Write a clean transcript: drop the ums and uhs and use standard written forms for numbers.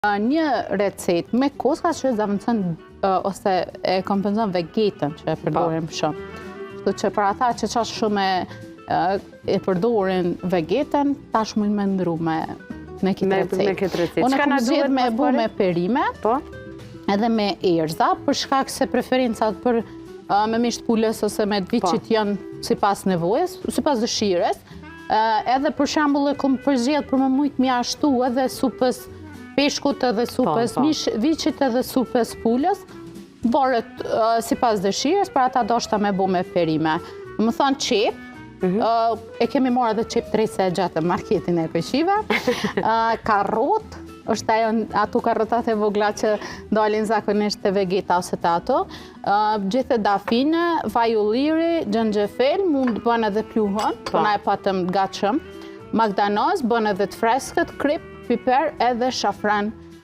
Një recet me koska që zavëncën ose e kompenzon vegetën që e përdorin për shumë. Kështu që për ata që qash shumë e përdorin vegetën, tash mujnë me ndru me këtë recet. Unë kam zgjedhur me bu me perime, edhe me erza, për shkak se preferencat për me misht pulës ose me viçit janë sipas nevojës, sipas dëshirës. Edhe për shembull e kam përzgjedhur për më shumë mjashtu edhe supës peshkut edhe supës viçit edhe supës pulës, varet sipas dëshirës, për ata doshta me bu me perime. Më thonë qep, e kemi marrë edhe qep drejtse e gjatë marketin e peshqive, karrot, është ato karrotat e vogla që dalin zakonisht të vegeta ose të ato, gjithë dafine, vaj ulliri, xhenxhefel, mund bën edhe pluhën, na e patëm gatshëm, magdanoz, bën edhe të freskët, krip, piper edhe shafran